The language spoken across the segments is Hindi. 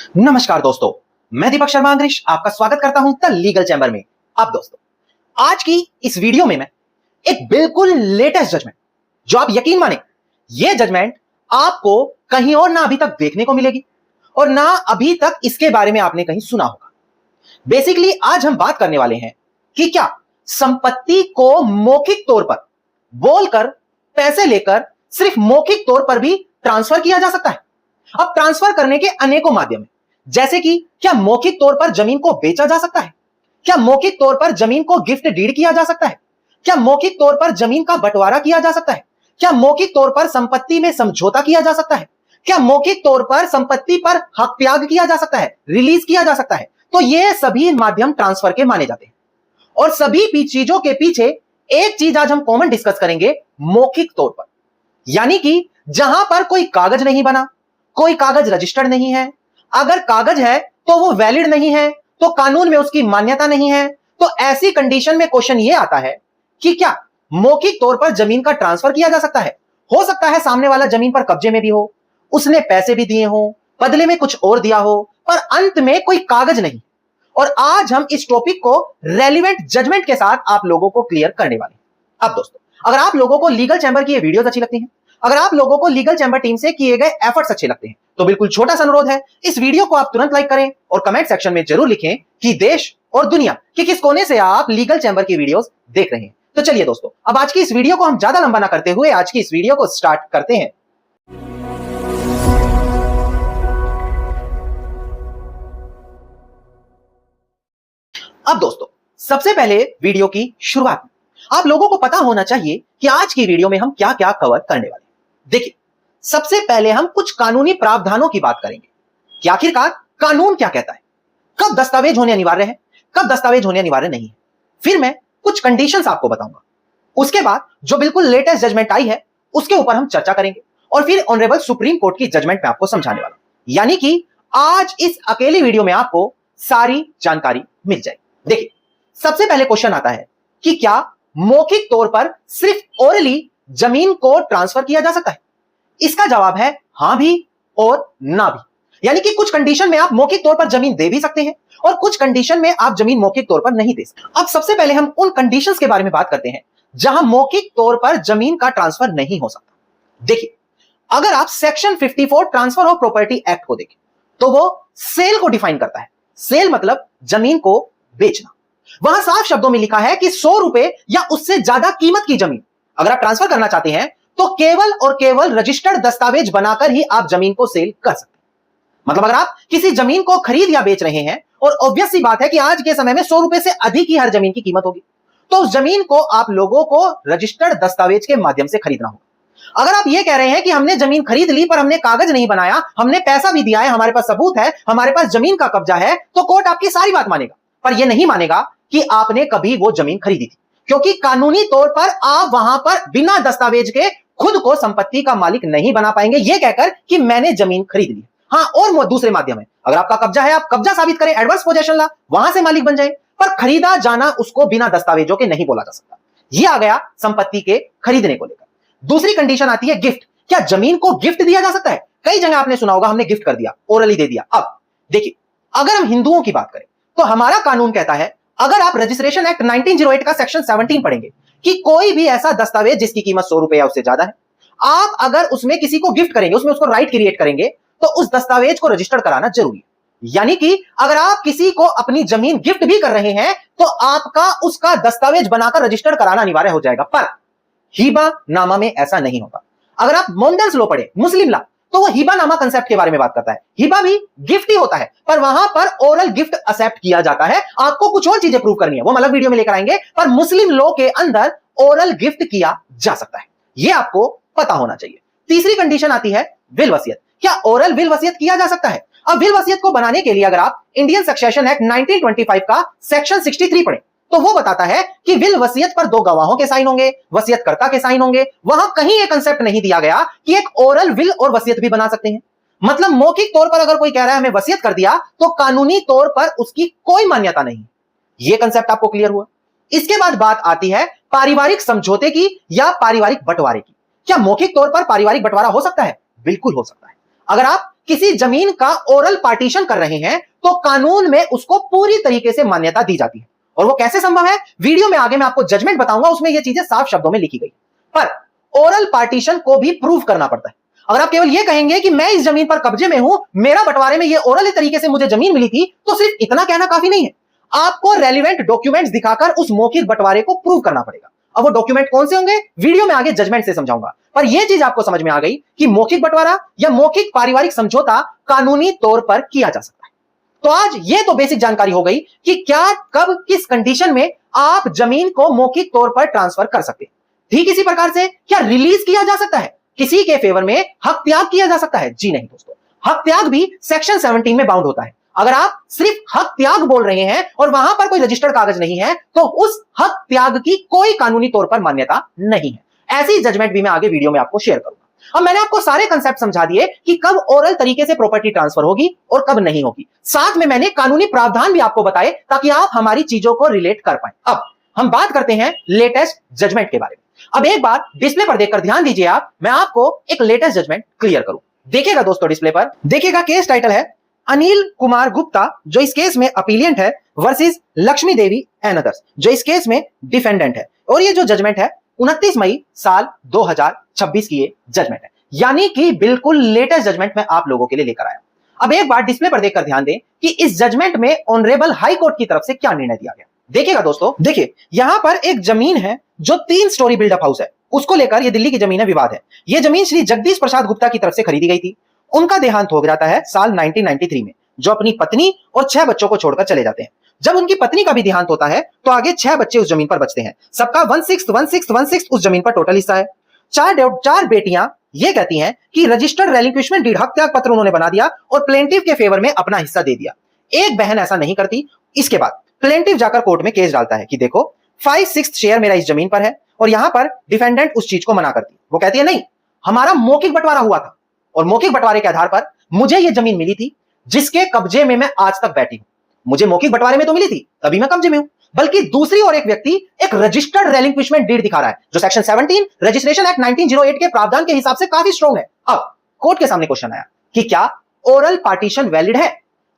नमस्कार दोस्तों, मैं दीपक शर्मा अंग्रेश आपका स्वागत करता हूं द लीगल चैम्बर में। अब दोस्तों, आज की इस वीडियो में मैं एक बिल्कुल लेटेस्ट जजमेंट, जो आप यकीन माने, ये जजमेंट आपको कहीं और ना अभी तक देखने को मिलेगी और ना अभी तक इसके बारे में आपने कहीं सुना होगा। बेसिकली आज हम बात करने वाले हैं कि क्या संपत्ति को मौखिक तौर पर बोलकर, पैसे लेकर सिर्फ मौखिक तौर पर भी ट्रांसफर किया जा सकता है। अब ट्रांसफर करने के अनेकों माध्यम हैं, जैसे कि क्या मौखिक तौर पर जमीन को बेचा जा सकता है, क्या मौखिक तौर पर जमीन को गिफ्ट डीड किया जा सकता है, क्या मौखिक तौर पर जमीन का बंटवारा किया जा सकता है, क्या मौखिक तौर पर संपत्ति में समझौता किया जा सकता है, क्या मौखिक तौर पर संपत्ति पर हक त्याग किया जा सकता है, रिलीज किया जा सकता है। तो ये सभी माध्यम ट्रांसफर के माने जाते हैं और सभी चीजों के पीछे एक चीज आज हम कॉमन डिस्कस करेंगे, मौखिक तौर पर, यानी कि जहां पर कोई कागज नहीं बना, कोई कागज रजिस्टर्ड नहीं है, अगर कागज है तो वो वैलिड नहीं है, तो कानून में उसकी मान्यता नहीं है। तो ऐसी कंडीशन में क्वेश्चन ये आता है कि क्या मौखिक तौर पर जमीन का ट्रांसफर किया जा सकता है। हो सकता है सामने वाला जमीन पर कब्जे में भी हो, उसने पैसे भी दिए हो, बदले में कुछ और दिया हो, पर अंत में कोई कागज नहीं। और आज हम इस टॉपिक को रेलिवेंट जजमेंट के साथ आप लोगों को क्लियर करने वाले हैं। अब दोस्तों, अगर आप लोगों को लीगल चैम्बर की ये वीडियोस अच्छी लगती हैं, अगर आप लोगों को लीगल चैम्बर टीम से किए गए एफर्ट्स अच्छे लगते हैं, तो बिल्कुल छोटा सा अनुरोध है, इस वीडियो को आप तुरंत लाइक करें और कमेंट सेक्शन में जरूर लिखें कि देश और दुनिया के किस कोने से आप लीगल चैम्बर की वीडियोस देख रहे हैं। तो चलिए दोस्तों, अब आज की इस वीडियो को हम ज्यादा लंबा ना करते हुए आज की इस वीडियो को स्टार्ट करते हैं। अब दोस्तों, सबसे पहले वीडियो की शुरुआत में आप लोगों को पता होना चाहिए कि आज की वीडियो में हम क्या क्या कवर करने वाले हैं। देखिए, सबसे पहले हम कुछ कानूनी प्रावधानों की बात करेंगे कि आखिरकार कानून क्या कहता है, कब दस्तावेज होने अनिवार्य है, कब दस्तावेज होने अनिवार्य नहीं है। फिर मैं कुछ कंडीशंस आपको बताऊंगा। उसके बाद जो बिल्कुल लेटेस्ट जजमेंट आई है उसके ऊपर हम चर्चा करेंगे और फिर ऑनरेबल सुप्रीम कोर्ट की जजमेंट में आपको समझाने वाला, यानी कि आज इस अकेली वीडियो में आपको सारी जानकारी मिल जाएगी। देखिए, सबसे पहले क्वेश्चन आता है कि क्या मौखिक तौर पर सिर्फ ओरली जमीन को ट्रांसफर किया जा सकता है। इसका जवाब है हां भी और ना भी, यानी कि कुछ कंडीशन में आप मौखिक तौर पर जमीन दे भी सकते हैं और कुछ कंडीशन में आप जमीन मौखिक तौर पर नहीं दे सकते। अब सबसे पहले हम उन कंडीशंस के बारे में बात करते हैं जहां मौखिक तौर पर जमीन का ट्रांसफर नहीं हो सकता। देखिए, अगर आप section 54 transfer of property act को देखें तो वो सेल को डिफाइन करता है। सेल मतलब जमीन को बेचना। वहां साफ शब्दों में लिखा है कि 100 रुपए या उससे ज्यादा कीमत की जमीन अगर आप ट्रांसफर करना चाहते हैं तो केवल और केवल रजिस्टर्ड दस्तावेज बनाकर ही आप जमीन को सेल कर सकते हैं। मतलब अगर आप किसी जमीन को खरीद या बेच रहे हैं और ऑब्वियस सी बात है कि आज के समय में 100 रुपए से अधिक ही हर जमीन की कीमत होगी, तो उस जमीन को आप लोगों को रजिस्टर्ड दस्तावेज के माध्यम से खरीदना होगा। अगर आप ये कह रहे हैं कि हमने जमीन खरीद ली पर हमने कागज नहीं बनाया, हमने पैसा भी दिया है, हमारे पास सबूत है, हमारे पास जमीन का कब्जा है, तो कोर्ट आपकी सारी बात मानेगा, पर यह नहीं मानेगा कि आपने कभी वो जमीन खरीदी थी, क्योंकि कानूनी तौर पर आप वहां पर बिना दस्तावेज के खुद को संपत्ति का मालिक नहीं बना पाएंगे यह कहकर कि मैंने जमीन खरीद ली। हाँ, और दूसरे माध्यम है, अगर आपका कब्जा है, आप कब्जा साबित करें, एडवर्स पोजेशन ला, वहां से मालिक बन जाए, पर खरीदा जाना उसको बिना दस्तावेजों के नहीं बोला जा सकता। यह आ गया संपत्ति के खरीदने को लेकर। दूसरी कंडीशन आती है गिफ्ट। क्या जमीन को गिफ्ट दिया जा सकता है? कई जगह आपने सुना होगा हमने गिफ्ट कर दिया, ओरली दे दिया। अब देखिए, अगर हम हिंदुओं की बात करें तो हमारा कानून कहता है, अगर आप रजिस्ट्रेशन एक्ट 1908 का सेक्शन 17 पढ़ेंगे कि कोई भी ऐसा दस्तावेज जिसकी कीमत 100 रुपए या उससे ज्यादा है, आप अगर उसमें किसी को गिफ्ट करेंगे, उसमें उसको राइट क्रिएट करेंगे, तो उस दस्तावेज को रजिस्टर्ड कराना जरूरी है। यानी कि अगर आप किसी को अपनी जमीन गिफ्ट भी कर रहे हैं तो आपका उसका दस्तावेज बनाकर रजिस्टर्ड कराना अनिवार्य हो जाएगा। पर हिबा नामा में ऐसा नहीं होता। अगर आप मोंडेल्स लॉ पढ़े, मुस्लिम लॉ, तो वो हिबा नामा कंसेप्ट के बारे में बात करता है। हिबा भी गिफ्ट ही होता है, पर वहां पर ओरल गिफ्ट एक्सेप्ट किया जाता है। आपको कुछ और चीजें प्रूव करनी है, वो हम अलग वीडियो में लेकर आएंगे, पर मुस्लिम लॉ के अंदर ओरल गिफ्ट किया जा सकता है, यह आपको पता होना चाहिए। तीसरी कंडीशन आती है विल वसीयत। क्या ओरल विल वसीयत किया जा सकता है? अब विल वसीयत को बनाने के लिए अगर आप इंडियन सक्सेशन एक्ट 1925 का सेक्शन 63 पढ़ें तो वो बताता है कि विल वसीयत पर 2 गवाहों के साइन होंगे, वसीयतकर्ता के साइन होंगे। वहां कहीं एक कंसेप्ट नहीं दिया गया कि एक ओरल विल और वसीयत भी बना सकते हैं। मतलब मौखिक तौर पर अगर कोई कह रहा है हमें वसीयत कर दिया, तो कानूनी तौर पर उसकी कोई मान्यता नहीं। यह कंसेप्ट आपको क्लियर हुआ। इसके बाद बात आती है पारिवारिक समझौते की या पारिवारिक बंटवारे की। क्या मौखिक तौर पर पारिवारिक बंटवारा हो सकता है? बिल्कुल हो सकता है। अगर आप किसी जमीन का ओरल पार्टीशन कर रहे हैं तो कानून में उसको पूरी तरीके से मान्यता दी जाती है। और वो कैसे संभव है, वीडियो में आगे मैं आपको जजमेंट बताऊंगा, उसमें ये चीजें साफ शब्दों में लिखी गई। पर ओरल पार्टीशन को भी प्रूव करना पड़ता है। अगर आप केवल ये कहेंगे कि मैं इस जमीन पर कब्जे में हूं, मेरा बंटवारे में ये ओरल तरीके से मुझे जमीन मिली थी, तो सिर्फ इतना कहना काफी नहीं है। आपको रेलिवेंट डॉक्यूमेंट्स दिखाकर उस मौखिक बंटवारे को प्रूव करना पड़ेगा। अब वो डॉक्यूमेंट कौन से होंगे, वीडियो में आगे जजमेंट से समझाऊंगा। पर यह चीज आपको समझ में आ गई कि मौखिक बंटवारा या मौखिक पारिवारिक समझौता कानूनी तौर पर किया जा सकता है। तो आज ये तो बेसिक जानकारी हो गई कि क्या, कब, किस कंडीशन में आप जमीन को मौखिक तौर पर ट्रांसफर कर सकते हैं। ठीक इसी प्रकार से क्या रिलीज किया जा सकता है, किसी के फेवर में हक त्याग किया जा सकता है? जी नहीं दोस्तों, हक त्याग भी सेक्शन 17 में बाउंड होता है। अगर आप सिर्फ हक त्याग बोल रहे हैं और वहां पर कोई रजिस्टर्ड कागज नहीं है, तो उस हक त्याग की कोई कानूनी तौर पर मान्यता नहीं है। ऐसी जजमेंट भी मैं आगे वीडियो में आपको शेयर करूंगा। अब मैंने आपको सारे कंसेप्ट समझा दिए कि कब ओरल तरीके से प्रॉपर्टी ट्रांसफर होगी और कब नहीं होगी। साथ में मैंने कानूनी प्रावधान भी आपको बताए ताकि आप हमारी चीजों को रिलेट कर पाए। अब हम बात करते हैं लेटेस्ट जजमेंट के बारे में। अब एक बार डिस्प्ले पर देखकर ध्यान दीजिए आप, मैं आपको एक लेटेस्ट जजमेंट क्लियर करूं। देखिएगा दोस्तों, डिस्प्ले पर देखिएगा, केस टाइटल है अनिल कुमार गुप्ता, जो इस केस में अपीलियंट है, versus Lakshmi Devi and others, जो इस केस में डिफेंडेंट है। और ये जो जजमेंट है 29 मई साल 2026 की ये जजमेंट है, यानी कि बिल्कुल लेटेस्ट जजमेंट मैं आप लोगों के लिए लेकर आया। अब एक बार डिस्प्ले पर देखकर ध्यान दें कि इस जजमेंट में ऑनरेबल हाई कोर्ट की तरफ से क्या निर्णय दिया गया। देखिएगा दोस्तों, देखिए यहां पर एक जमीन है जो 3 स्टोरी बिल्डअप हाउस है, उसको लेकर ये दिल्ली की जमीन है, विवाद है। ये जमीन श्री जगदीश प्रसाद गुप्ता की तरफ से खरीदी गई थी। उनका देहांत हो जाता है साल 1993 में, जो अपनी पत्नी और 6 बच्चों को छोड़कर चले जाते हैं। जब उनकी पत्नी का भी देहांत होता है तो आगे 6 बच्चे उस जमीन पर बचते हैं। सबका 1/6 उस जमीन पर टोटल हिस्सा है। 4 बेटियां ये कहती हैं कि रजिस्टर्ड रेलिंक्विशमेंट डीड, हक त्याग पत्र उन्होंने बना दिया और प्लेंटिव के फेवर में अपना हिस्सा दे दिया। एक बहन ऐसा नहीं करती। इसके बाद प्लेंटिव जाकर कोर्ट में केस डालता है कि देखो 5/6 शेयर मेरा इस जमीन पर है, और यहां पर डिफेंडेंट उस चीज को मना करती है। वो कहती है नहीं, हमारा मौखिक बंटवारा हुआ था और मौखिक बंटवारे के आधार पर मुझे ये जमीन मिली थी जिसके कब्जे में मैं आज तक बैठी हूं। मुझे मौखिक बंटवारे में तो मिली थी, तभी मैं कब्जे में हूं। बल्कि दूसरी ओर एक व्यक्ति एक रजिस्टर्ड रेलिंक्विशमेंट डीड दिखा रहा है, जो सेक्शन 17 रजिस्ट्रेशन एक्ट 1908 के प्रावधान के हिसाब से काफी स्ट्रॉन्ग है। अब कोर्ट के सामने क्वेश्चन आया कि क्या ओरल पार्टीशन वैलिड है,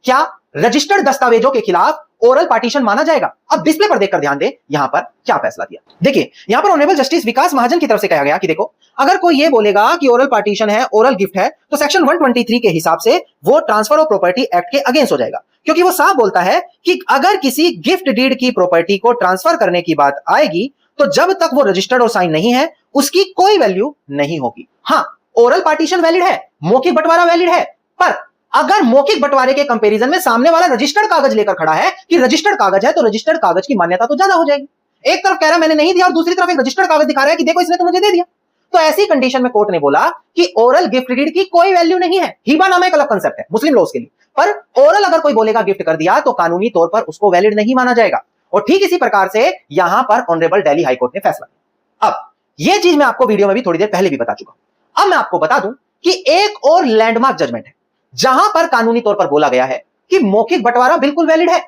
क्या रजिस्टर्ड दस्तावेजों के खिलाफ ओरल पार्टीशन माना जाएगा। अब डिस्प्ले पर देखकर ध्यान दें यहां पर क्या फैसला दिया। देखिए यहां पर ऑनरेबल जस्टिस विकास महाजन की तरफ से कहा गया कि देखो, अगर कोई ये बोलेगा कि ओरल पार्टीशन है, ओरल गिफ्ट है, तो सेक्शन 123 के हिसाब से वो ट्रांसफर ऑफ प्रॉपर्टी एक्ट के अगेंस्ट हो जाएगा, क्योंकि वो साफ बोलता है कि अगर किसी गिफ्ट डीड की प्रॉपर्टी को ट्रांसफर करने की बात आएगी तो जब तक वो रजिस्टर्ड और साइन नहीं है उसकी कोई वैल्यू नहीं होगी। हाँ, ओरल पार्टीशन वैलिड है, मौखिक बंटवारा वैलिड है, पर अगर मौखिक बंटवारे के कंपैरिजन में सामने वाला रजिस्टर्ड कागज लेकर खड़ा है कि रजिस्टर्ड कागज है, तो रजिस्टर्ड कागज की मान्यता तो ज्यादा हो जाएगी। एक तरफ कह रहा है मैंने नहीं दिया और दूसरी तरफ एक रजिस्टर्ड कागज दिखा रहा है कि देखो इसने तो मुझे दे दिया। तो ऐसी कंडीशन में कोर्ट ने बोला कि ओरल गिफ्ट डीड की कोई वैल्यू नहीं है। हिबा नाम एक अलग कंसेप्ट है मुस्लिम लॉज के लिए, पर ओरल अगर कोई बोलेगा गिफ्ट कर दिया तो कानूनी तौर पर उसको वैलिड नहीं माना जाएगा। और ठीक इसी प्रकार से यहां पर ऑनरेबल दिल्ली हाई कोर्ट ने फैसला किया। अब यह चीज मैं आपको वीडियो में भी थोड़ी देर पहले भी बता चुका हूं। अब मैं आपको बता दूं कि एक और लैंडमार्क जजमेंट है जहां पर कानूनी तौर पर बोला गया है कि मौखिक बंटवारा बिल्कुल वैलिड है,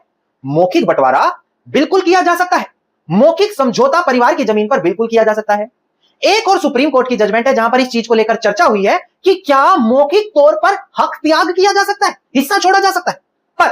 मौखिक बंटवारा बिल्कुल किया जा सकता है, मौखिक समझौता परिवार की जमीन पर बिल्कुल किया जा सकता है। एक और सुप्रीम कोर्ट की जजमेंट है जहां पर इस चीज को लेकर चर्चा हुई है कि क्या मौखिक तौर पर हक त्याग किया जा सकता है, हिस्सा छोड़ा जा सकता है। पर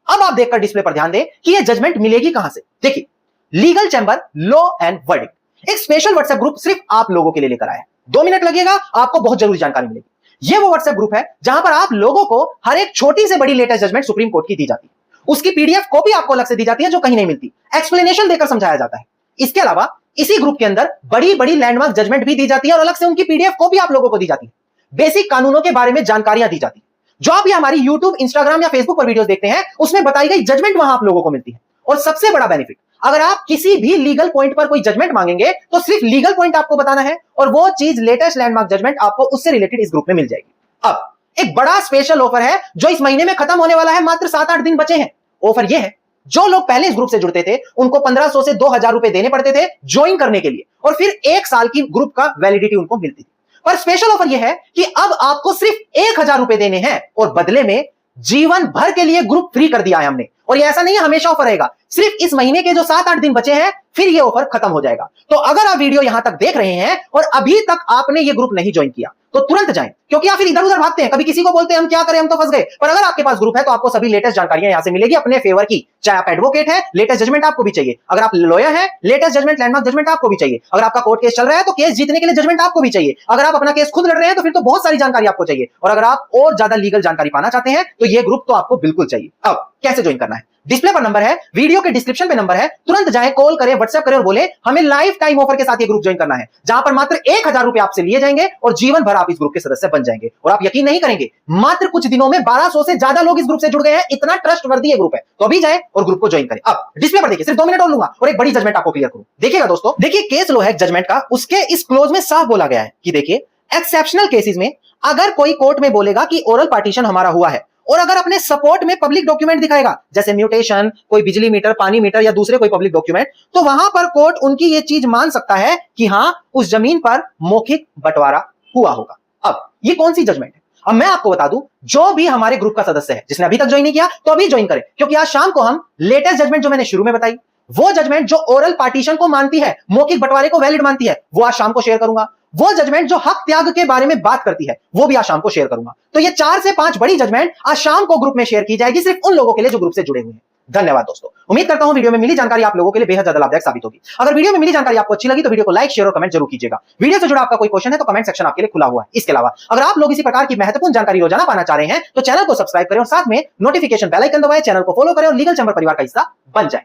अब आप देखकर डिस्प्ले पर ध्यान दें कि यह जजमेंट मिलेगी कहां से। देखिए, legal chamber law and verdict, एक स्पेशल व्हाट्सएप ग्रुप सिर्फ आप लोगों के लिए लेकर आया है। 2 मिनट लगेगा, आपको बहुत जरूरी जानकारी मिलेगी। यह वो व्हाट्सएप ग्रुप है जहां पर आप लोगों को हर एक छोटी से बड़ी लेटेस्ट जजमेंट सुप्रीम कोर्ट की दी जाती है, उसकी पीडीएफ कॉपी आपको अलग से दी जाती है जो कहीं नहीं मिलती, एक्सप्लेनेशन देकर समझाया जाता है। इसके अलावा इसी ग्रुप के अंदर बड़ी बड़ी लैंडमार्क जजमेंट भी दी जाती है और अलग से उनकी पीडीएफ कॉपी आप लोगों को दी जाती है। बेसिक कानूनों के बारे में जानकारियां दी जाती है। जो आप ये हमारी यूट्यूब, इंस्टाग्राम या फेसबुक पर वीडियोस देखते हैं उसमें बताई गई जजमेंट वहां आप लोगों को मिलती है। और सबसे बड़ा बेनिफिट, अगर आप किसी भी लीगल पॉइंट पर कोई जजमेंट मांगेंगे तो सिर्फ लीगल पॉइंट आपको बताना है और वो चीज लेटेस्ट लैंडमार्क जजमेंट आपको उससे रिलेटेड इस ग्रुप में मिल जाएगी। अब एक बड़ा स्पेशल ऑफर है जो इस महीने में खत्म होने वाला है, मात्र 7-8 दिन बचे हैं। ऑफर यह है, जो लोग पहले इस ग्रुप से जुड़ते थे उनको 1500 से 2000 रुपए देने पड़ते थे ज्वाइन करने के लिए, और फिर 1 साल की ग्रुप का वैलिडिटी उनको मिलती थी। पर स्पेशल ऑफर यह है कि अब आपको सिर्फ 1000 रुपए देने हैं और बदले में जीवन भर के लिए ग्रुप फ्री कर दिया है हमने। और ये ऐसा नहीं है हमेशा ऑफर रहेगा, सिर्फ इस महीने के जो 7-8 दिन बचे हैं फिर ये ऑफर खत्म हो जाएगा। तो अगर आप वीडियो यहां तक देख रहे हैं और अभी तक आपने ये ग्रुप नहीं ज्वाइन किया तो तुरंत जाएं, क्योंकि आप फिर इधर उधर भागते हैं, कभी किसी को बोलते हैं हम क्या करें, हम तो फंस गए। पर अगर आपके पास ग्रुप है तो आपको सभी लेटेस्ट जानकारियां यहां से मिलेगी अपने फेवर की। चाहे आप एडवोकेट है, लेटेस्ट जजमेंट आपको भी चाहिए। अगर आप लॉयर है, लेटेस्ट जजमेंट, लैंडमार्क जजमेंट आपको भी चाहिए। अगर आपका कोर्ट केस चल रहा है तो केस जीतने के लिए जजमेंट आपको भी चाहिए। अगर आप अपना केस खुद लड़ रहे हैं तो फिर तो बहुत सारी जानकारी आपको चाहिए। और अगर आप और ज्यादा लीगल जानकारी पाना चाहते हैं तो ये ग्रुप तो आपको बिल्कुल चाहिए। अब कैसे ज्वाइन करना है, डिस्प्ले पर नंबर है, वीडियो के डिस्क्रिप्शन पे नंबर है, तुरंत जाएं, कॉल करें, व्हाट्सएप करें और बोले हमें लाइफ टाइम ऑफर के साथ ये ग्रुप ज्वाइन करना है, जहां पर मात्र 1000 रुपए आपसे लिए जाएंगे और जीवन भर आप इस ग्रुप के सदस्य बन जाएंगे। और आप यकीन नहीं करेंगे, मात्र कुछ दिनों में 1200 से ज्यादा लोग इस ग्रुप से जुड़ गए हैं। इतना ट्रस्टवर्दी ये ग्रुप है। तो अभी जाए और ग्रुप को ज्वाइन करें। अब डिस्प्ले पर देखिए, सिर्फ 2 मिनट और लूंगा और एक बड़ी जजमेंट आपको क्लियर करूं। देखिएगा दोस्तों, देखिए केस लो है जजमेंट का, उसके इस क्लोज में साफ बोला गया है कि देखिए एक्सेप्शनल केसेस में अगर कोई कोर्ट में बोलेगा कि ओरल पार्टीशन हमारा हुआ है और अगर अपने सपोर्ट में पब्लिक डॉक्यूमेंट दिखाएगा, जैसे म्यूटेशन, कोई बिजली मीटर, पानी मीटर या दूसरे कोई पब्लिक डॉक्यूमेंट, तो वहां पर कोर्ट उनकी ये चीज मान सकता है कि हां उस जमीन पर मौखिक बंटवारा हुआ होगा। अब ये कौन सी जजमेंट है? अब मैं आपको बता दूं, जो भी हमारे ग्रुप का सदस्य है जिसने अभी तक ज्वाइन नहीं किया तो अभी ज्वाइन करें, क्योंकि आज शाम को हम लेटेस्ट जजमेंट जो मैंने शुरू में बताई, वो जजमेंट जो ओरल पार्टीशन को मानती है, मौखिक बंटवारे को वैलिड मानती है, वो आज शाम को शेयर करूंगा। वो जजमेंट जो हक त्याग के बारे में बात करती है, वो भी आज शाम को शेयर करूंगा। तो ये 4 से 5 बड़ी जजमेंट आज शाम को ग्रुप में शेयर की जाएगी, सिर्फ उन लोगों के लिए जो ग्रुप से जुड़े हुए हैं। धन्यवाद दोस्तों। उम्मीद करता हूं वीडियो में मिली जानकारी आप लोगों के लिए बेहद ज्यादा लाभदायक साबित होगी। अगर वीडियो में मिली जानकारी आपको अच्छी लगी तो वीडियो को लाइक, शेयर और कमेंट जरूर कीजिएगा। वीडियो से जुड़ा आपका कोई क्वेश्चन है तो कमेंट सेक्शन आपके लिए खुला हुआ है। इसके अलावा अगर आप लोग इसी प्रकार की महत्वपूर्ण जानकारी रोजाना पाना चाह रहे हैं तो चैनल को सब्सक्राइब करें और साथ में नोटिफिकेशन बेल आइकन दबाएं, चैनल को फॉलो करें और लीगल चैम्बर परिवार का हिस्सा बन जाएं।